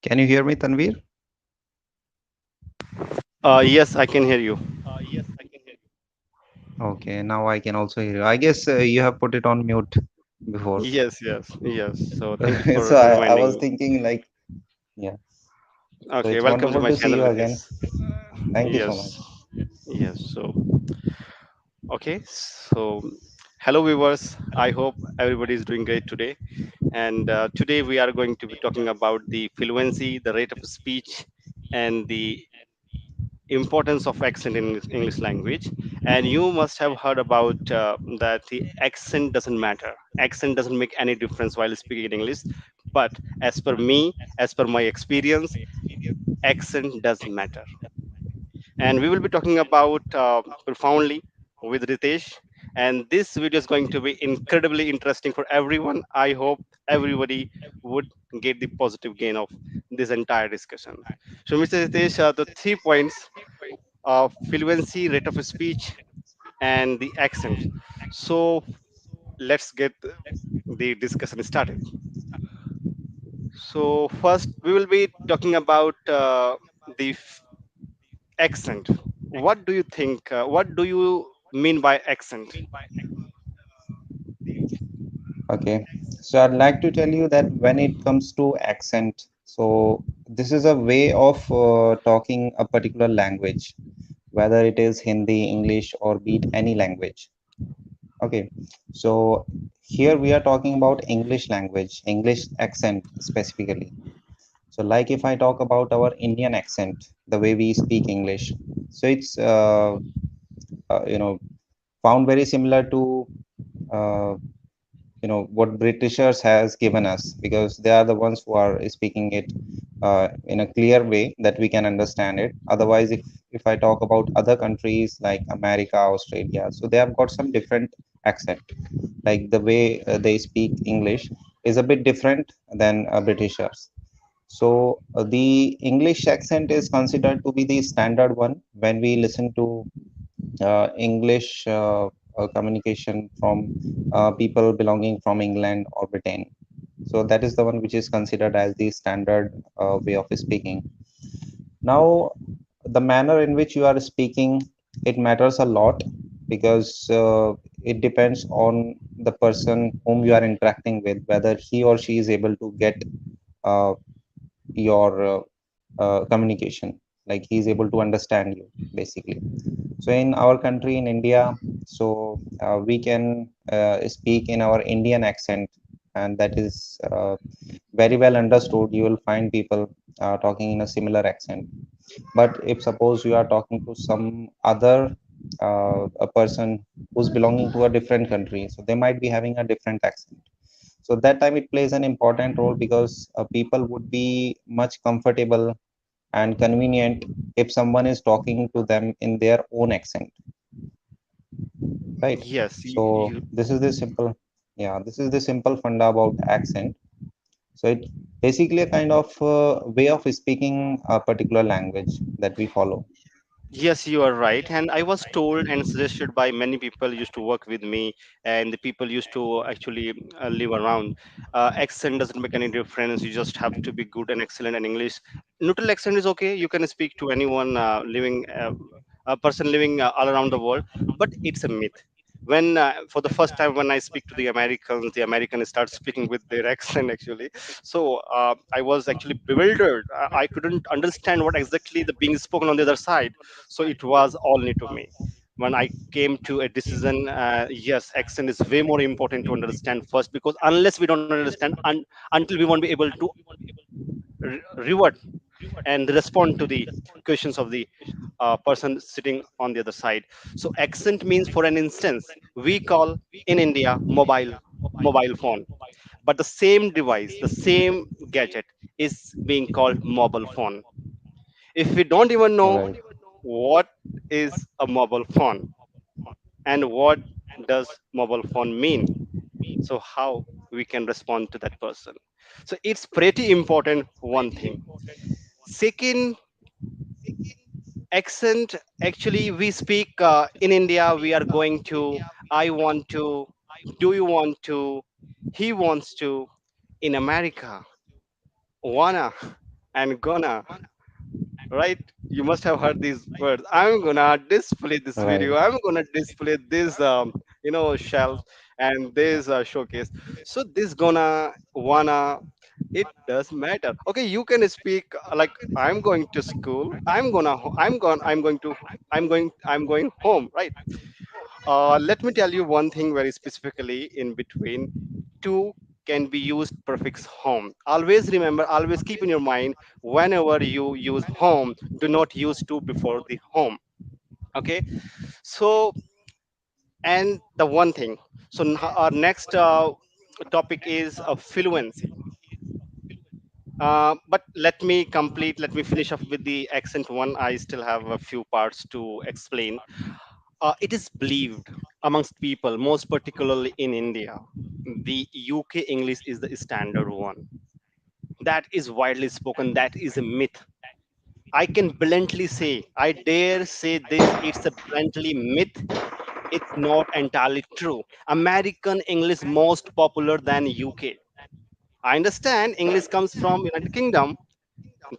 Can you hear me, Tanvir? Yes, I can hear you. Okay, now I can also hear you. I guess you have put it on mute before. Yes, yes, yes. So thank you for So I reminding was me. thinking like, yeah. So Okay, it's welcome to wonderful my to see channel, you again. Ritesh. Thank you so much. Yes, yes. So, okay. So, hello, viewers. I hope everybody is doing great today. And today we are going to be talking about the fluency, the rate of speech, and the importance of accent in English language. And you must have heard about that the accent doesn't matter. Accent doesn't make any difference while speaking in English. But as per me, as per my experience, accent does matter. And we will be talking about profoundly with Ritesh. And this video is going to be incredibly interesting for everyone. I hope everybody would get the positive gain of this entire discussion. So, Mr. Ritesh, the 3 points of fluency, rate of speech, and the accent. So, let's get the discussion started. So, first, we will be talking about the accent. What do you think? What do you mean by accent? Okay. So I'd like to tell you that when it comes to accent, so this is a way of talking a particular language, whether it is Hindi, English, or be it any language. Okay. So here we are talking about English language, English accent specifically. So, like if I talk about our Indian accent, the way we speak English, so it's found very similar to uh, what Britishers has given us, because they are the ones who are speaking it in a clear way that we can understand it. Otherwise, if I talk about other countries like America, Australia, so they have got some different accent, like the way they speak English is a bit different than Britishers. So the English accent is considered to be the standard one when we listen to English communication from people belonging from England or Britain. So that is the one which is considered as the standard way of speaking. Now, the manner in which you are speaking, it matters a lot, because it depends on the person whom you are interacting with, whether he or she is able to get uh, your communication, like he is able to understand you basically. So in our country, in India, so we can speak in our Indian accent, and that is very well understood. You will find people talking in a similar accent. But if suppose you are talking to some other a person who's belonging to a different country, so they might be having a different accent. So that time it plays an important role, because people would be much comfortable and convenient if someone is talking to them in their own accent, right? Yes, So this is the simple, yeah, this is the simple funda about accent. So it basically a kind of way of speaking a particular language that we follow. yes, you are right. And I was told and suggested by many people used to work with me, and the people used to actually live around. Accent doesn't make any difference. You just have to be good and excellent in English. Neutral accent is okay. You can speak to anyone living, a person living all around the world. But it's a myth. When for the first time when I speak to the Americans start speaking with their accent actually. So I was actually bewildered. I couldn't understand what exactly the being spoken on the other side. So it was all new to me. When I came to a decision, yes, accent is way more important to understand first, because unless we don't understand, until we won't be able to revert and respond to the questions of the person sitting on the other side. So accent means, for an instance, we call in India mobile phone, but the same device, the same gadget is being called mobile phone. If we don't even know Right. what is a mobile phone and what does mobile phone mean, so how we can respond to that person. So it's pretty important, one thing. Second, accent, actually we speak in India, we are going to, I want to, do you want to, he wants to. In America, wanna. and gonna, right? You must have heard these words. I'm gonna display this Right. video. I'm gonna display this, shelf and this showcase. So this gonna, wanna, it does matter. Okay, you can speak like I'm going to school. I'm going home, right? Let me tell you one thing very specifically in between. To can be used prefix home. Always remember, always keep in your mind, whenever you use home, do not use to before the home. Okay. So, and the one thing. So our next topic is fluency. But let me finish off with the accent one. I still have a few parts to explain. It is believed amongst people, most particularly in India, the UK English is the standard one. That is widely spoken. That is a myth. I can bluntly say, I dare say this, it's a bluntly myth. It's not entirely true. American English most popular than UK. I understand English comes from United Kingdom.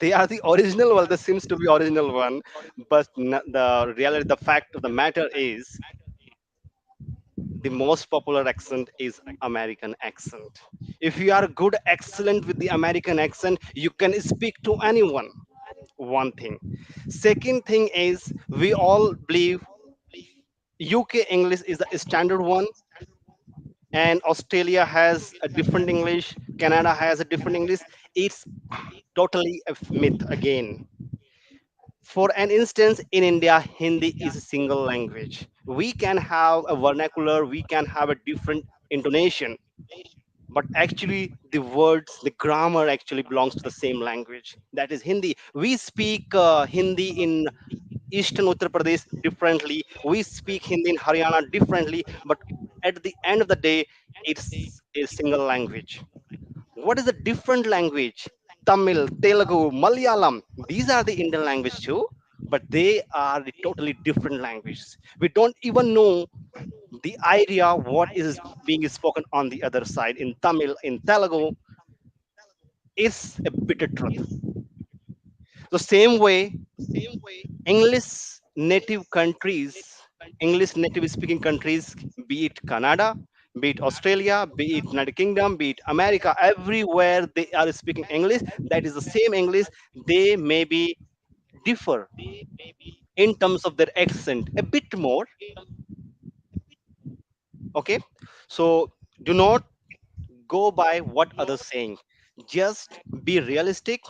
They are the original one. That seems to be original one. But the reality, the fact of the matter is, the most popular accent is American accent. If you are good, excellent with the American accent, you can speak to anyone. One thing. Second thing is, we all believe UK English is the standard one, and Australia has a different English, Canada has a different English. It's totally a myth again. For an instance, in India, Hindi is a single language. We can have a vernacular, we can have a different intonation, but actually the words, the grammar actually belongs to the same language. That is Hindi. We speak Hindi in eastern Uttar Pradesh differently. We speak Hindi in Haryana differently, but at the end of the day, it's a single language. What is a different language? Tamil, Telugu, Malayalam. These are the Indian language too, but they are the totally different languages. We don't even know the idea what is being spoken on the other side. In Tamil, in Telugu, is a bitter truth. The same way, English native countries, English native speaking countries, be it Canada, be it Australia, be it United Kingdom, be it America, everywhere they are speaking English, that is the same English. They may be differ in terms of their accent a bit more. Okay, so do not go by what others saying. Just be realistic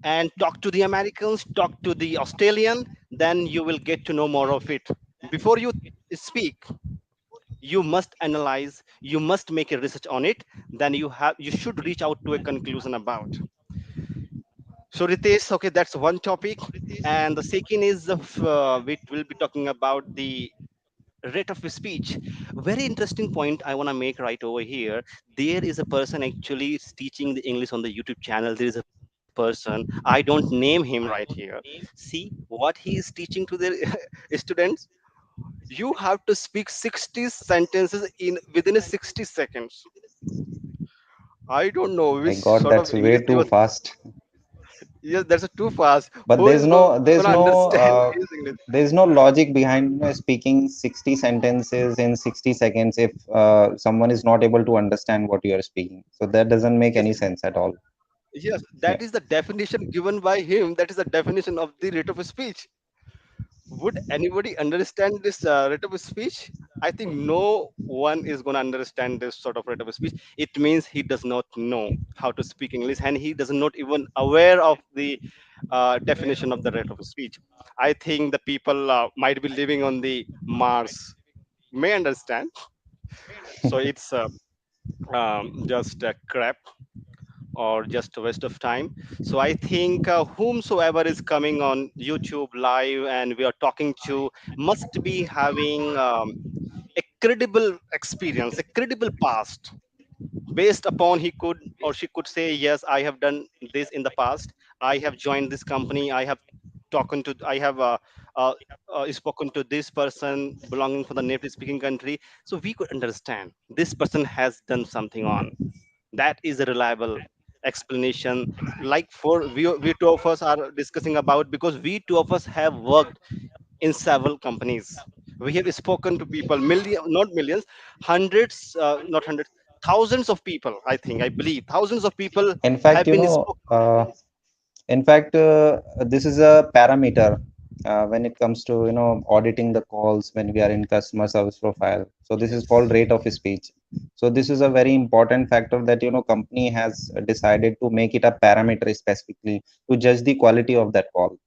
and talk to the Americans, talk to the Australian, then you will get to know more of it. Before you speak, you must analyze, you must make a research on it, then you should reach out to a conclusion about. So Ritesh, okay, that's one topic. And the second is we will be talking about the rate of speech. Very interesting point I want to make right over here. There is a person actually teaching the English on the YouTube channel. There is a person, I don't name him right here. See what he is teaching to the students. You have to speak 60 sentences in within a 60 seconds. I don't know My which God, sort of that's way English he too was. fast. Yes, that's a too fast. But Who is there's gonna no understand his English? there's no logic behind, speaking 60 sentences in 60 seconds if someone is not able to understand what you are speaking. So that doesn't make Yes, any sense at all. yes, Yeah. that is the definition given by him. That is the definition of the rate of speech. Would anybody understand this rate of speech? I think no one is going to understand this sort of rate of speech. It means he does not know how to speak English, and he does not even aware of the definition of the rate of speech. I think the people might be living on the Mars may understand. So it's just a crap or just a waste of time. So I think whomsoever is coming on YouTube live and we are talking to must be having a credible experience, a credible past. Based upon he could or she could say, yes, I have done this in the past. I have joined this company. I have spoken to this person belonging from the native speaking country. So we could understand this person has done something on that is reliable explanation. Like for we two of us are discussing about, because we two of us have worked in several companies. We have spoken to people, million, not millions, hundreds, not hundreds, thousands of people. I think, I believe, thousands of people In fact, have been spoken. in fact, this is a parameter when it comes to auditing the calls when we are in customer service profile. So this is called Yes. rate of speech. So this is a very important factor that company has decided to make it a parameter specifically to judge the quality of that call.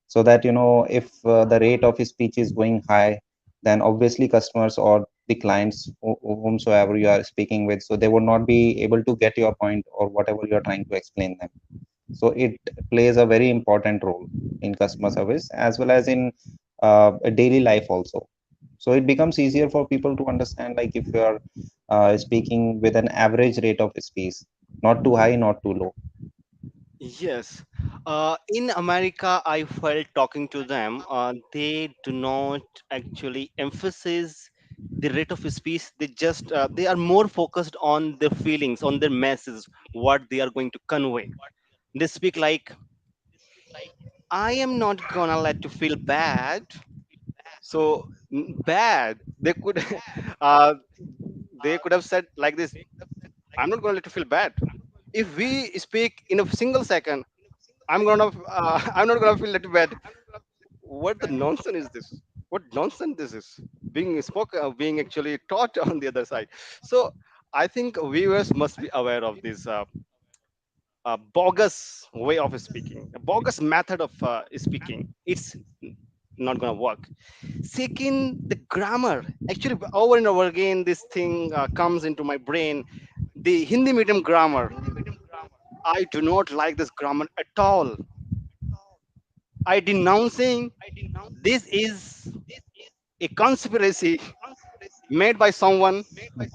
So that if the rate of speech is going high, then obviously customers or the clients whomsoever you are speaking with, so they would not be able to get your point or whatever you are trying to explain them. So it plays a very important role in customer service as well as in a daily life also. So it becomes easier for people to understand, like if you are speaking with an average rate of speech, not too high, not too low. Yes. In America, I felt talking to them, they do not actually emphasize the rate of speech. They just they are more focused on their feelings, on their message, what they are going to convey. They speak like, "I am not gonna let you feel bad." So bad. They could, uh, they could have said like this: "I'm not gonna let you feel bad." If we speak in a single second, I'm not gonna feel that bad. What the nonsense is this? What nonsense this is being spoken, being actually taught on the other side. So I think viewers must be aware of this bogus way of speaking, a bogus method of speaking. It's not gonna work. Second, the grammar. Actually, over and over again, this thing comes into my brain. The Hindi medium grammar. I do not like this grammar at all. I denouncing this is a conspiracy made by someone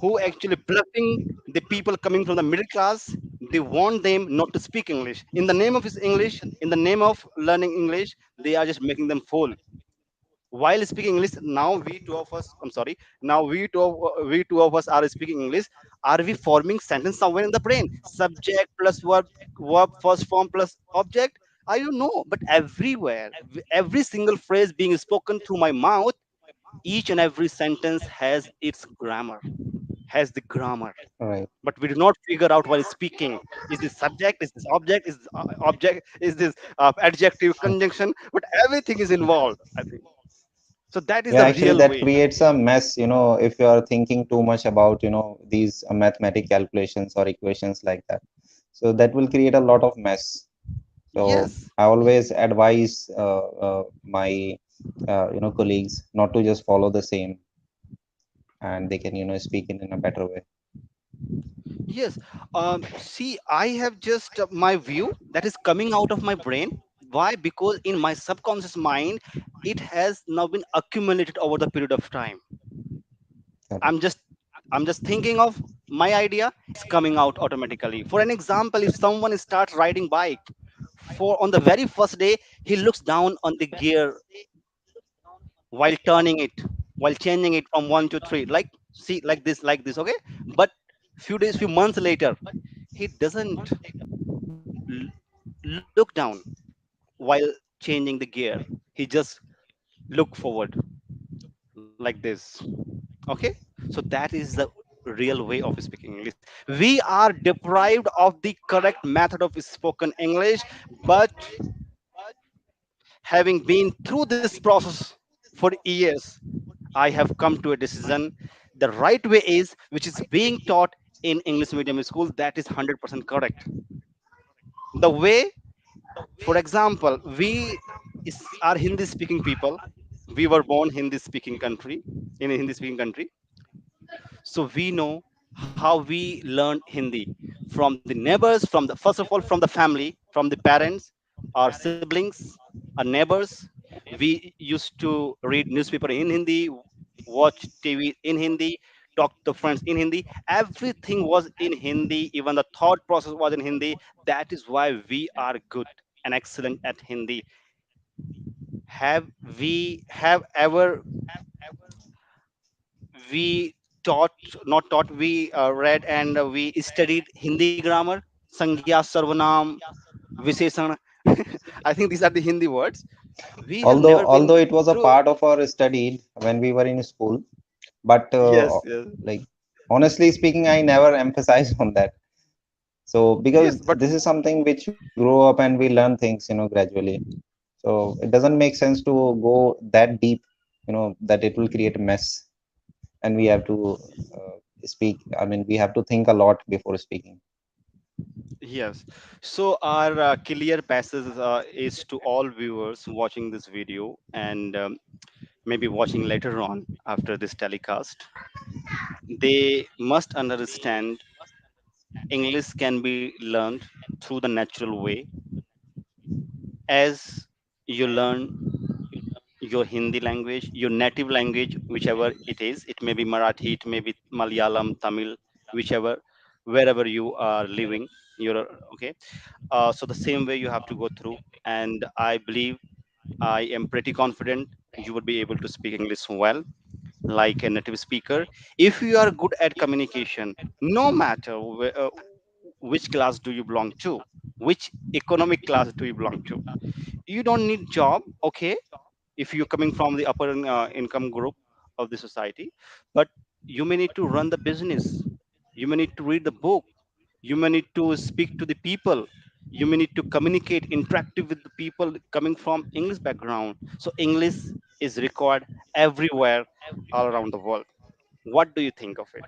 who actually bluffing the people coming from the middle class. They want them not to speak English in the name of his English, in the name of learning English. They are just making them fool while speaking English. Now we two of us, I'm sorry, now we two of us are speaking English. Are we forming sentence somewhere in the brain? Subject plus verb first form plus object? I don't know, but everywhere, every single phrase being spoken through my mouth, each and every sentence has its grammar, has the grammar. Right. But we do not figure out while speaking, is this subject, is this object, is this object, is this adjective conjunction, but everything is involved, I think. So that is Yeah, the actually real that way. creates a mess, if you are thinking too much about, these mathematic calculations or equations like that. So that will create a lot of mess. So Yes. I always advise my colleagues not to just follow the same, and they can speak in a better way. Yes. See, I have just my view that is coming out of my brain. Why? Because in my subconscious mind, it has now been accumulated over the period of time. Correct. I'm just I'm just thinking of my idea. It's coming out automatically. For an example, if someone starts riding bike, for on the very first day, he looks down on the gear while turning it, while changing it from one to three, like see, like this, okay. But few days, few months later, he doesn't l- look down while changing the gear. He just look forward like this, okay. So that is the real way of speaking English. We are deprived of the correct method of spoken English, but having been through this process for years, I have come to a decision: the right way is, which is being taught in English medium school, that is 100% correct. The way, for example, are Hindi speaking people. We were born Hindi speaking country, in a Hindi speaking country. So we know how we learn Hindi from the neighbors, from the, first of all, from the family, from the parents, our siblings, our neighbors. We used to read newspaper in Hindi, watch TV in Hindi, talk to friends in Hindi. Everything was in Hindi. Even the thought process was in Hindi. That is why we are good and excellent at Hindi. Have we have ever we taught not taught we read and we studied Hindi grammar? संज्ञा, सर्वनाम, विशेषण. I think these are the Hindi words. We have Although never been it was a through. part of our study when we were in school, but Yes, yes, like honestly speaking, I never emphasize on that. So because yes. But this is something which we grow up and we learn things, gradually. So it doesn't make sense to go that deep, that it will create a mess, and we have to speak. I mean, we have to think a lot before speaking. yes. So our clear passage is to all viewers watching this video and maybe watching later on after this telecast. They must understand English can be learned through the natural way as you learn your Hindi language, your native language, whichever it is. It may be Marathi, it may be Malayalam, Tamil, whichever, wherever you are living. You're okay. So the same way you have to go through, and I believe I am pretty confident you would be able to speak English well, like a native speaker. If you are good at communication, no matter which class do you belong to, which economic class do you belong to, you don't need job. Okay, if you're coming from the upper income group of the society, but you may need to run the business, you may need to read the book, you may need to speak to the people, you may need to communicate interactive with the people coming from English background. So English is required everywhere, all around the world. What do you think of it?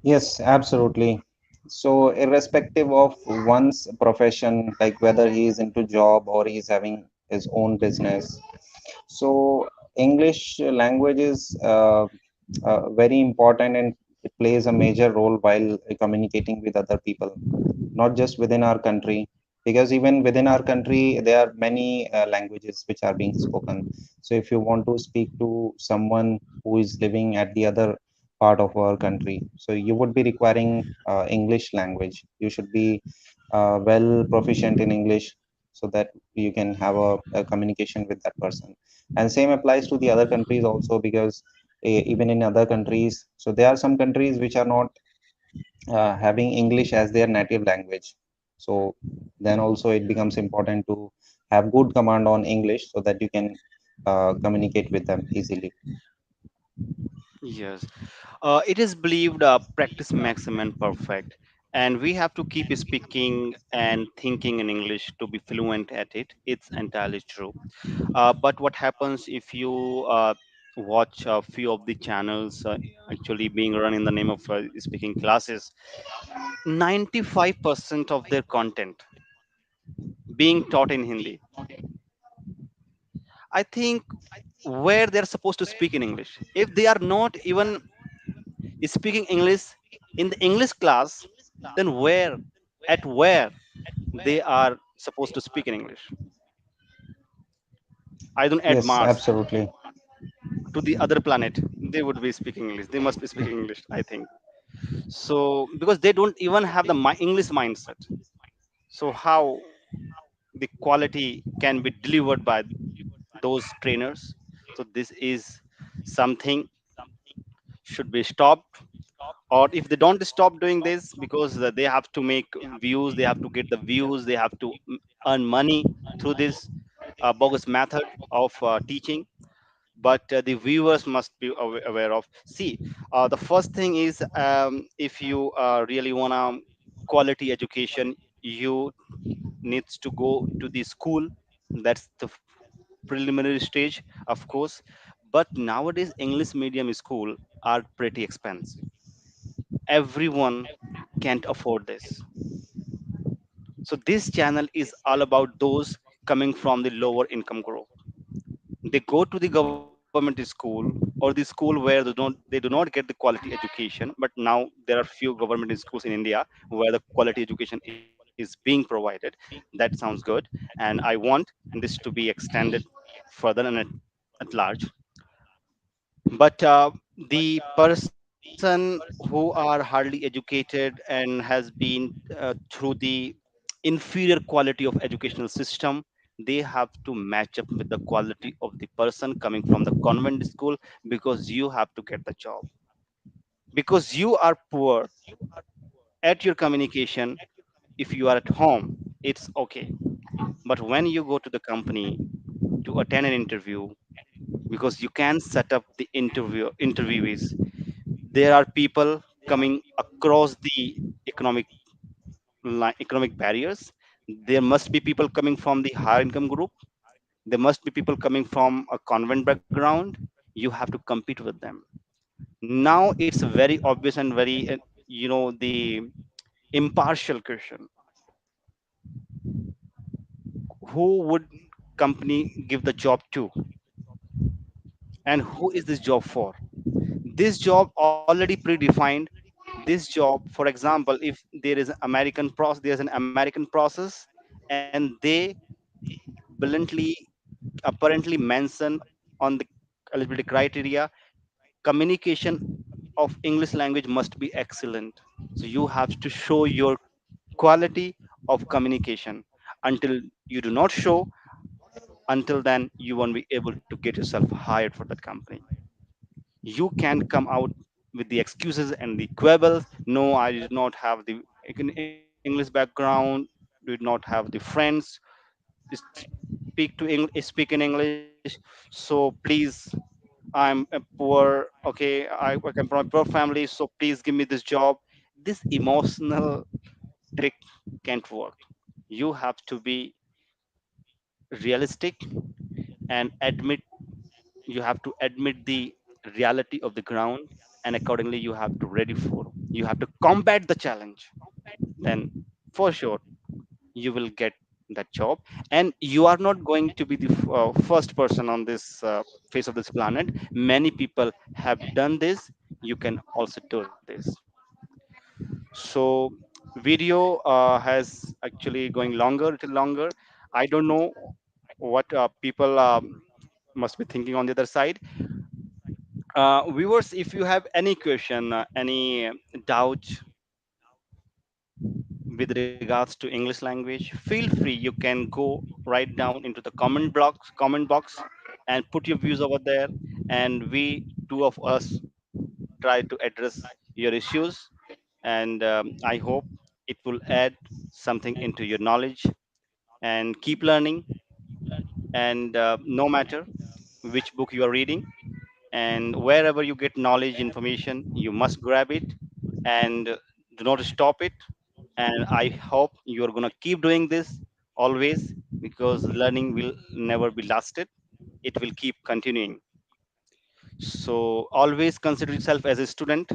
Yes, absolutely. So, irrespective of one's profession, like whether he is into job or he is having his own business, so English language is very important, and it plays a major role while communicating with other people, not just within our country, because even within our country there are many languages which are being spoken. So if you want to speak to someone who is living at the other part of our country, so you would be requiring English language. You should be well proficient in English, so that you can have a communication with that person. And same applies to the other countries also, because even in other countries, so there are some countries which are not having English as their native language. So then also it becomes important to have good command on English, so that you can communicate with them easily. Yes. It is believed practice makes a man perfect, and we have to keep speaking and thinking in English to be fluent at it. It's entirely true. But what happens if you watch a few of the channels actually being run in the name of speaking classes? 95% of their content being taught in Hindi. I think where they're supposed to speak in English. If they are not even speaking English in the English class, then where they are supposed to speak in English? I don't add Yes, Mars absolutely. to the other planet. They would be speaking English. They must be speaking English, I think. So because they don't even have the English mindset. So how the quality can be delivered by those trainers? So this is something should be stopped, or if they don't stop doing this, because they have to make views, they have to get the views, they have to earn money through this bogus method of teaching. But the viewers must be aware of. See, the first thing is, if you really want a quality education, you needs to go to the school. That's the preliminary stage, of course. But nowadays English medium school are pretty expensive. Everyone can't afford this. So this channel is all about those coming from the lower income group. They go to the government school or the school where they do not get the quality education. But now there are few government schools in India where the quality education is being provided. That sounds good, and I want this to be extended further and at large. But the person who are hardly educated and has been through the inferior quality of educational system, they have to match up with the quality of the person coming from the convent school, because you have to get the job, because you are poor at your communication. If you are at home, it's okay. But when you go to the company to attend an interview, because you can set up the interviewees, there are people coming across the economic economic barriers. There must be people coming from the higher income group. There must be people coming from a convent background. You have to compete with them. Now it's very obvious and very the impartial question: who would company give the job to, and who is this job for? This job already predefined. This job, for example, if there is an American process, there's an American process, and they bluntly, apparently mention on the eligibility criteria, communication of English language must be excellent. So you have to show your quality of communication. Until you do not show, until then you won't be able to get yourself hired for that company. You can come out with the excuses and the quibbles. No, I did not have the English background, did not have the friends speak in English. So please, I'm a poor, okay, I come from a poor family, so please give me this job. This emotional trick can't work. You have to be realistic and admit, you have to admit the reality of the ground, and accordingly you have to ready for, you have to combat the challenge. Then for sure you will get that job. And you are not going to be the first person on this face of this planet. Many people have done this. You can also do this. So video has actually going longer, little longer. I don't know what people must be thinking on the other side. Viewers, if you have any question, any doubt with regards to English language, feel free. You can go right down into the comment box, and put your views over there, and we two of us try to address your issues. And I hope it will add something into your knowledge. And keep learning. And no matter which book you are reading, and wherever you get knowledge information, you must grab it, and do not stop it. And I hope you are going to keep doing this always, because learning will never be lasted. It will keep continuing. So always consider yourself as a student.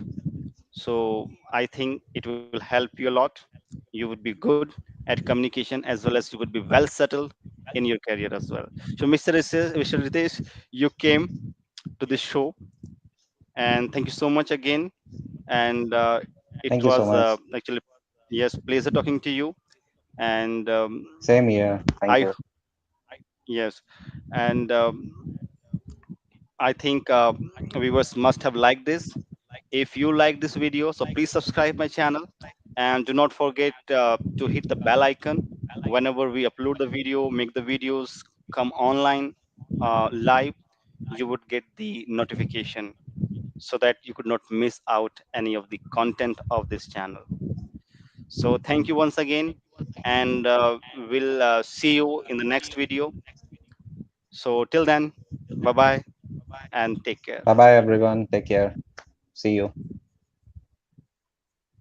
So I think it will help you a lot. You would be good at communication, as well as you would be well settled in your career as well. So Mr. Ritesh, you came to this show, and thank you so much again. And it Thank you so was much. actually, yes, pleasure talking to you. And Same here. Thank I you. yes, and I think viewers must have liked this. If you like this video, so please subscribe my channel, and do not forget to hit the bell icon. Whenever we upload the video, make the videos come online live, you would get the notification, so that you could not miss out any of the content of this channel. So thank you once again, and we'll see you in the next video. So till then, bye bye and take care. Bye bye, everyone. Take care. See you.